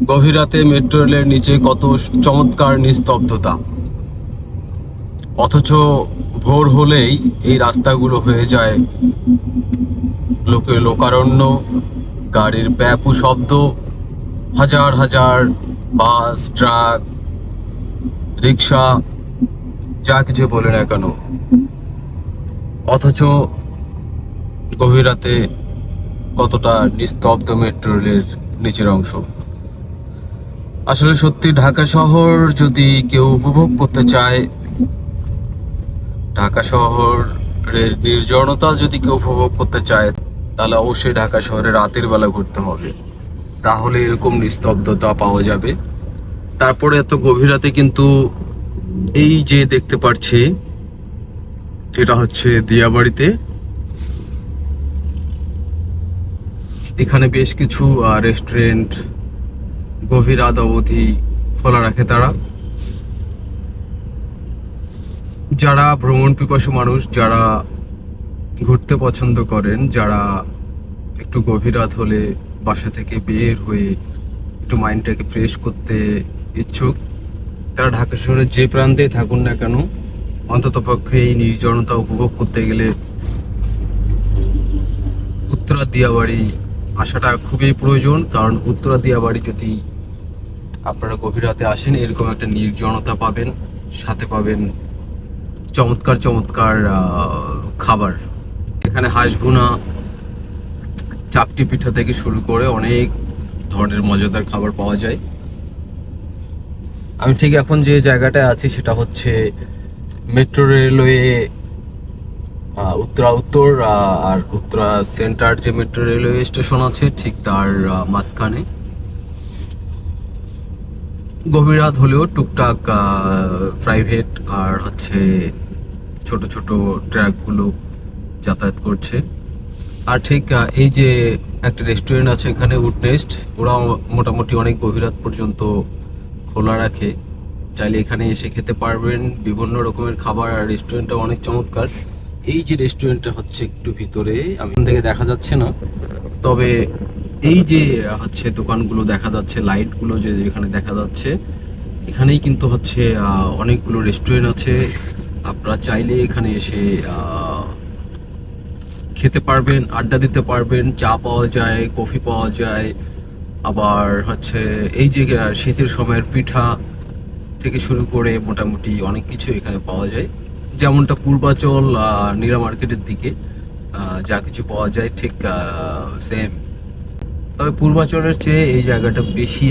গভীর রাতে মেট্রো রেলের নিচে কত চমৎকার নিস্তব্ধতা, অথচ ভোর হলেই এই রাস্তাগুলো হয়ে যায় লোকারণ্য, গাড়ির প্যাপু শব্দ, হাজার হাজার বাস, ট্রাক, রিক্সা, যা কিছু বলে না কেন। অথচ গভীর রাতে কতটা নিস্তব্ধ মেট্রো রেলের নিচের অংশ। আসলে সত্যি ঢাকা শহর যদি কেউ উপভোগ করতে চায়, ঢাকা শহরের নির্জনতা যদি কেউ উপভোগ করতে চায়, তাহলে অবশ্যই ঢাকা শহরে রাতের বেলা ঘুরতে হবে। তাহলে এরকম নিস্তব্ধতা পাওয়া যাবে। তারপরে এত গভীর রাতে কিন্তু এই যে দেখতে পাচ্ছি, এটা হচ্ছে দিয়াবাড়িতে। এখানে বেশ কিছু রেস্টুরেন্ট গভীর রাত অবধি খোলা রাখে তারা। যারা ভ্রমণ পিপাসু মানুষ, যারা ঘুরতে পছন্দ করেন, যারা একটু গভীর রাত হলে বাসা থেকে বের হয়ে একটু মাইন্ডটাকে ফ্রেশ করতে ইচ্ছুক, তারা ঢাকা শহরের যে প্রান্তেই থাকুন না কেন, অন্ততপক্ষে এই নির্জনতা উপভোগ করতে গেলে উত্তরা দিয়াবাড়ি আসাটা খুবই প্রয়োজন। কারণ উত্তরা দিয়াবাড়ি যদি আপনারা গভীর রাতে আসেন, এরকম একটা নির্জনতা পাবেন, সাথে পাবেন চমৎকার চমৎকার খাবার। এখানে হাঁস ভুনা, চাপটি পিঠা থেকে শুরু করে অনেক ধরনের মজাদার খাবার পাওয়া যায়। আমি ঠিক এখন যে জায়গাটায় আছি সেটা হচ্ছে মেট্রো রেলওয়ে উত্তরা উত্তর আর উত্তরা সেন্টার যে মেট্রো রেলওয়ে স্টেশন আছে ঠিক তার মাঝখানে। গভীর রাত হলেও টুকটাক প্রাইভেট আর হচ্ছে ছোট ছোট ট্র্যাকগুলো যাতায়াত করছে। আর ঠিক এই যে একটা রেস্টুরেন্ট আছে এখানে, উডনেস্ট, ওরা মোটামুটি অনেক গভীর রাত পর্যন্ত খোলা রাখে। চাইলে এখানে এসে খেতে পারবেন বিভিন্ন রকমের খাবার। আর রেস্টুরেন্টটা অনেক চমৎকার। এই যে রেস্টুরেন্টটা হচ্ছে একটু ভিতরে, আমি এখান থেকে দেখা যাচ্ছে না, তবে এই যে হচ্ছে দোকানগুলো দেখা যাচ্ছে, লাইটগুলো যে এখানে দেখা যাচ্ছে, এখানেই কিন্তু হচ্ছে অনেকগুলো রেস্টুরেন্ট আছে। আপনারা চাইলে এখানে এসে খেতে পারবেন, আড্ডা দিতে পারবেন। চা পাওয়া যায়, কফি পাওয়া যায়, আবার হচ্ছে এই যে শীতের সময়ের পিঠা থেকে শুরু করে মোটামুটি অনেক কিছু এখানে পাওয়া যায়। যেমনটা পূর্বাচল নীরা মার্কেটের দিকে যা কিছু পাওয়া যায় ঠিক সেম। তবে পূর্বাচলের চেয়ে এই জায়গাটা বেশি